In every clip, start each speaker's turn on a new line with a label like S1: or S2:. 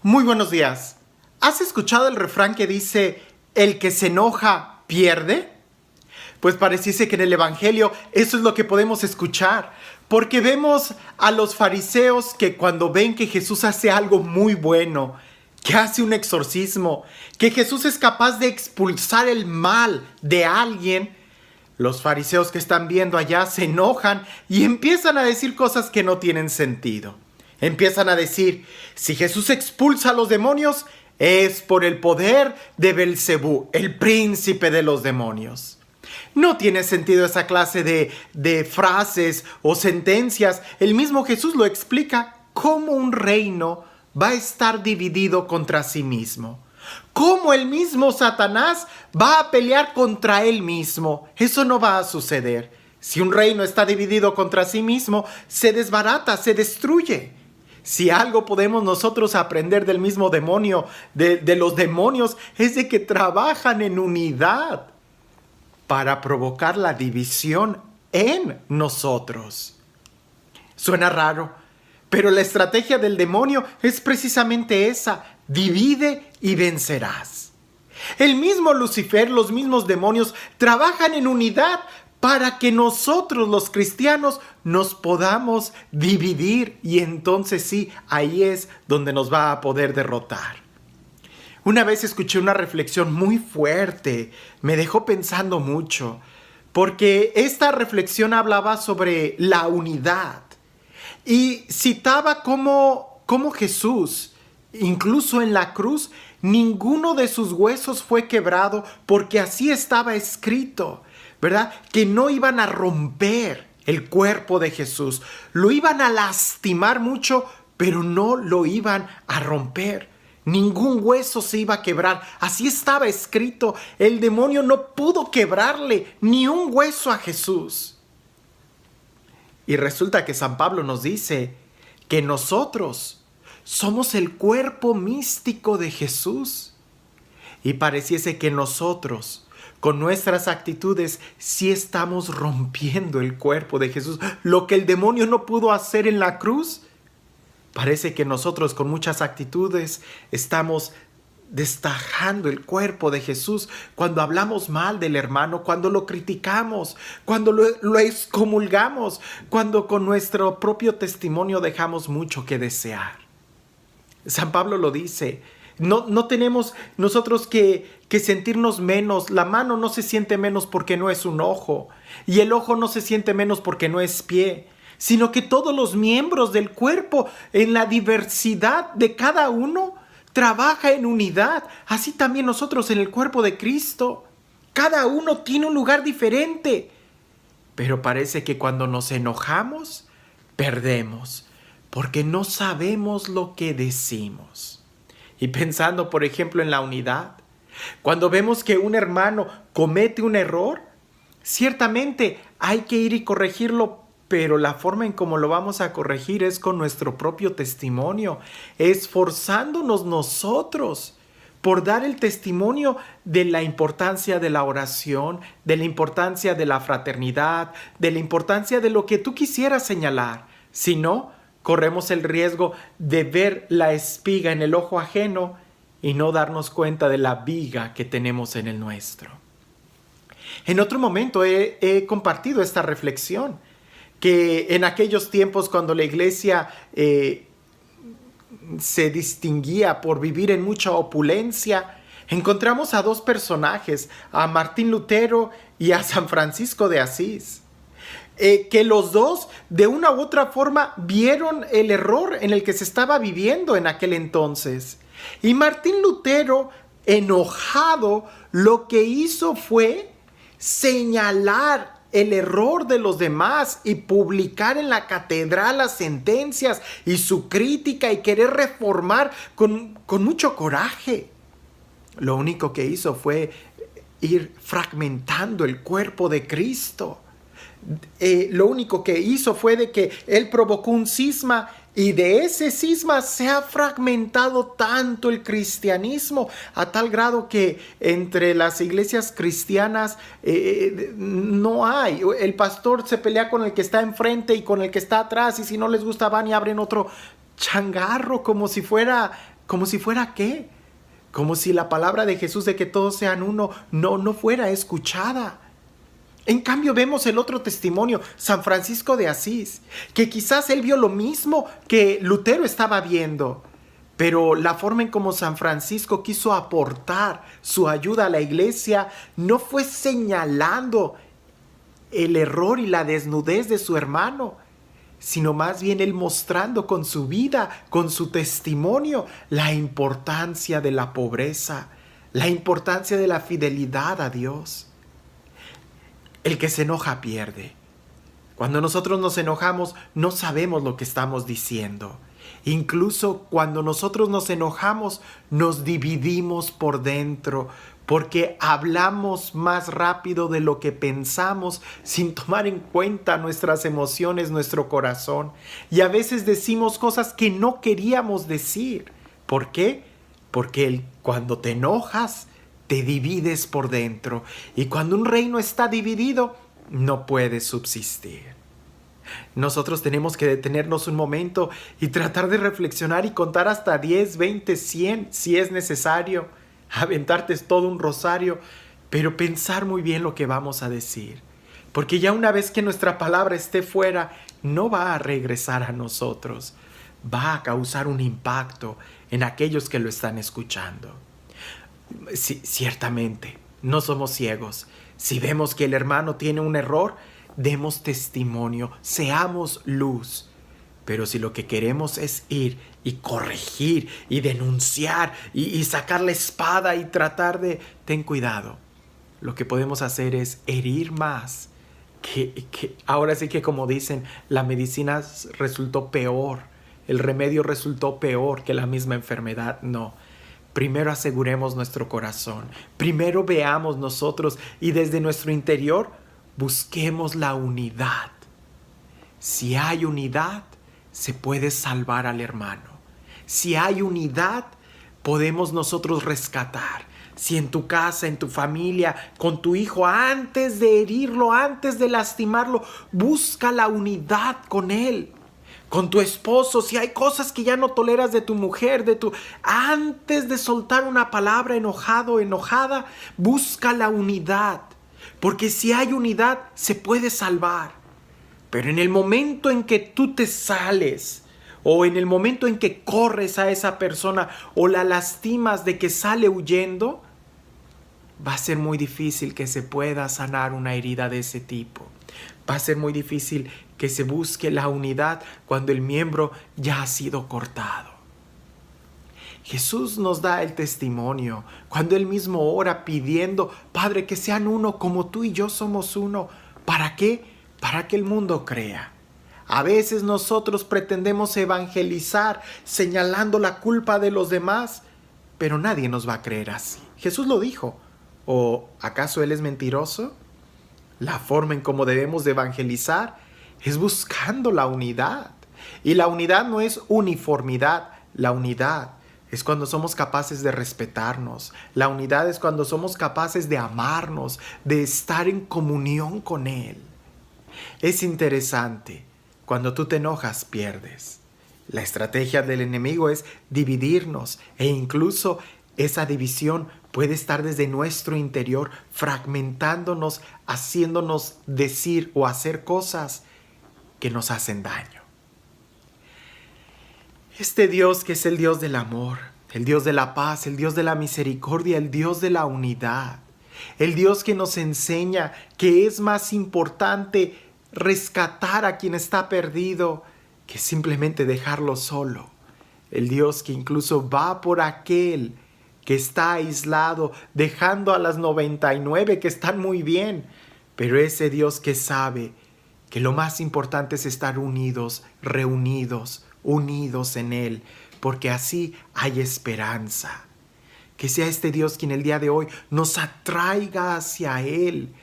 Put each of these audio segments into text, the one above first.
S1: Muy buenos días. ¿Has escuchado el refrán que dice, el que se enoja pierde? Pues pareciese que en el Evangelio eso es lo que podemos escuchar, porque vemos a los fariseos que cuando ven que Jesús hace algo muy bueno, que hace un exorcismo, que Jesús es capaz de expulsar el mal de alguien, los fariseos que están viendo allá se enojan y empiezan a decir cosas que no tienen sentido. Empiezan a decir, si Jesús expulsa a los demonios, es por el poder de Belcebú, el príncipe de los demonios. No tiene sentido esa clase de frases o sentencias. El mismo Jesús lo explica cómo un reino va a estar dividido contra sí mismo. Cómo el mismo Satanás va a pelear contra él mismo. Eso no va a suceder. Si un reino está dividido contra sí mismo, se desbarata, se destruye. Si algo podemos nosotros aprender del mismo demonio, de los demonios, es de que trabajan en unidad para provocar la división en nosotros. Suena raro, pero la estrategia del demonio es precisamente esa: divide y vencerás. El mismo Lucifer, los mismos demonios trabajan en unidad para que nosotros los cristianos nos podamos dividir, y entonces sí, ahí es donde nos va a poder derrotar. Una vez escuché una reflexión muy fuerte, me dejó pensando mucho, porque esta reflexión hablaba sobre la unidad y citaba cómo Jesús, incluso en la cruz, ninguno de sus huesos fue quebrado, porque así estaba escrito, ¿verdad? Que no iban a romper el cuerpo de Jesús, lo iban a lastimar mucho, pero no lo iban a romper. Ningún hueso se iba a quebrar, así estaba escrito. El demonio no pudo quebrarle ni un hueso a Jesús. Y resulta que San Pablo nos dice que nosotros somos el cuerpo místico de Jesús. Y pareciese que nosotros, con nuestras actitudes, sí estamos rompiendo el cuerpo de Jesús. Lo que el demonio no pudo hacer en la cruz, parece que nosotros con muchas actitudes estamos destajando el cuerpo de Jesús cuando hablamos mal del hermano, cuando lo criticamos, cuando lo excomulgamos, cuando con nuestro propio testimonio dejamos mucho que desear. San Pablo lo dice. No tenemos nosotros que sentirnos menos. La mano no se siente menos porque no es un ojo, y el ojo no se siente menos porque no es pie, sino que todos los miembros del cuerpo, en la diversidad de cada uno, trabaja en unidad. Así también nosotros en el cuerpo de Cristo. Cada uno tiene un lugar diferente. Pero parece que cuando nos enojamos, perdemos, porque no sabemos lo que decimos. Y pensando, por ejemplo, en la unidad, cuando vemos que un hermano comete un error, ciertamente hay que ir y corregirlo, pero la forma en cómo lo vamos a corregir es con nuestro propio testimonio, esforzándonos nosotros por dar el testimonio de la importancia de la oración, de la importancia de la fraternidad, de la importancia de lo que tú quisieras señalar. Si no, corremos el riesgo de ver la espiga en el ojo ajeno y no darnos cuenta de la viga que tenemos en el nuestro. En otro momento he compartido esta reflexión, que en aquellos tiempos cuando la iglesia se distinguía por vivir en mucha opulencia, encontramos a dos personajes, a Martín Lutero y a San Francisco de Asís. Que los dos de una u otra forma vieron el error en el que se estaba viviendo en aquel entonces. Y Martín Lutero, enojado, lo que hizo fue señalar el error de los demás y publicar en la catedral las sentencias y su crítica y querer reformar con mucho coraje. Lo único que hizo fue ir fragmentando el cuerpo de Cristo. Lo único que hizo fue de que él provocó un cisma, y de ese cisma se ha fragmentado tanto el cristianismo a tal grado que entre las iglesias cristianas no hay. El pastor se pelea con el que está enfrente y con el que está atrás, y si no les gusta van y abren otro changarro como si fuera Como si fuera ¿qué? Como si la palabra de Jesús de que todos sean uno no fuera escuchada. En cambio vemos el otro testimonio, San Francisco de Asís, que quizás él vio lo mismo que Lutero estaba viendo, pero la forma en cómo San Francisco quiso aportar su ayuda a la iglesia no fue señalando el error y la desnudez de su hermano, sino más bien él mostrando con su vida, con su testimonio, la importancia de la pobreza, la importancia de la fidelidad a Dios. El que se enoja pierde. Cuando nosotros nos enojamos, no sabemos lo que estamos diciendo. Incluso cuando nosotros nos enojamos, nos dividimos por dentro, porque hablamos más rápido de lo que pensamos sin tomar en cuenta nuestras emociones, nuestro corazón. Y a veces decimos cosas que no queríamos decir. ¿Por qué? Porque cuando te enojas, te divides por dentro. Y cuando un reino está dividido, no puede subsistir. Nosotros tenemos que detenernos un momento y tratar de reflexionar y contar hasta 10, 20, 100 si es necesario. Aventarte todo un rosario, pero pensar muy bien lo que vamos a decir. Porque ya una vez que nuestra palabra esté fuera, no va a regresar a nosotros. Va a causar un impacto en aquellos que lo están escuchando. Sí, ciertamente, no somos ciegos. Si vemos que el hermano tiene un error, demos testimonio, seamos luz. Pero si lo que queremos es ir y corregir y denunciar y sacar la espada y tratar de... Ten cuidado. Lo que podemos hacer es herir más. Que ahora sí que, como dicen, la medicina resultó peor. El remedio resultó peor que la misma enfermedad. No. Primero aseguremos nuestro corazón. Primero veamos nosotros y desde nuestro interior busquemos la unidad. Si hay unidad, se puede salvar al hermano. Si hay unidad, podemos nosotros rescatar. Si en tu casa, en tu familia, con tu hijo, antes de herirlo, antes de lastimarlo, busca la unidad con él. Con tu esposo, si hay cosas que ya no toleras de tu mujer, antes de soltar una palabra enojado o enojada, busca la unidad. Porque si hay unidad, se puede salvar. Pero en el momento en que tú te sales, o en el momento en que corres a esa persona, o la lastimas de que sale huyendo, va a ser muy difícil que se pueda sanar una herida de ese tipo. Va a ser muy difícil que se busque la unidad cuando el miembro ya ha sido cortado. Jesús nos da el testimonio cuando Él mismo ora pidiendo, Padre, que sean uno como tú y yo somos uno. ¿Para qué? Para que el mundo crea. A veces nosotros pretendemos evangelizar señalando la culpa de los demás, pero nadie nos va a creer así. Jesús lo dijo. ¿O acaso Él es mentiroso? La forma en cómo debemos de evangelizar es buscando la unidad. Y la unidad no es uniformidad, la unidad es cuando somos capaces de respetarnos. La unidad es cuando somos capaces de amarnos, de estar en comunión con Él. Es interesante, cuando tú te enojas pierdes. La estrategia del enemigo es dividirnos e incluso esa división puede estar desde nuestro interior, fragmentándonos, haciéndonos decir o hacer cosas que nos hacen daño. Este Dios que es el Dios del amor, el Dios de la paz, el Dios de la misericordia, el Dios de la unidad, el Dios que nos enseña que es más importante rescatar a quien está perdido que simplemente dejarlo solo. El Dios que incluso va por aquel que está aislado, dejando a las 99 que están muy bien. Pero ese Dios que sabe que lo más importante es estar unidos, reunidos, unidos en Él, porque así hay esperanza. Que sea este Dios quien el día de hoy nos atraiga hacia Él,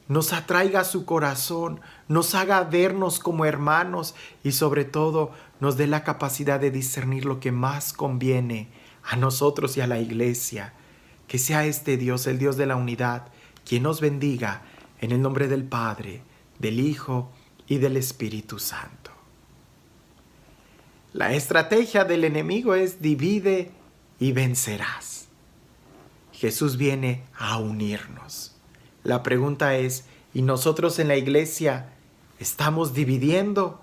S1: nos atraiga a su corazón, nos haga vernos como hermanos y sobre todo nos dé la capacidad de discernir lo que más conviene a nosotros y a la iglesia. Que sea este Dios, el Dios de la unidad, quien nos bendiga en el nombre del Padre, del Hijo y del Espíritu Santo. La estrategia del enemigo es divide y vencerás. Jesús viene a unirnos. La pregunta es, ¿y nosotros en la iglesia estamos dividiendo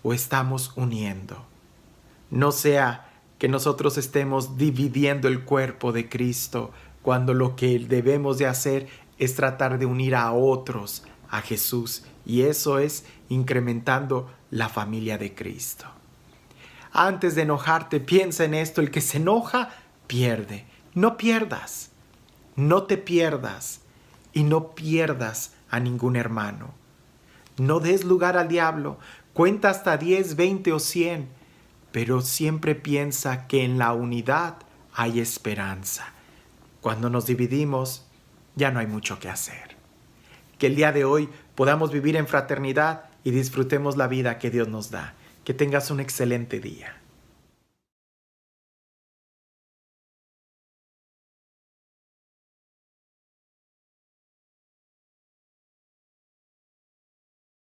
S1: o estamos uniendo? No sea que nosotros estemos dividiendo el cuerpo de Cristo cuando lo que debemos de hacer es tratar de unir a otros a Jesús, y eso es incrementando la familia de Cristo. Antes de enojarte, piensa en esto: el que se enoja, pierde. No pierdas, no te pierdas y no pierdas a ningún hermano. No des lugar al diablo, cuenta hasta 10, 20 o 100, pero siempre piensa que en la unidad hay esperanza. Cuando nos dividimos, ya no hay mucho que hacer. Que el día de hoy podamos vivir en fraternidad y disfrutemos la vida que Dios nos da. Que tengas un excelente día.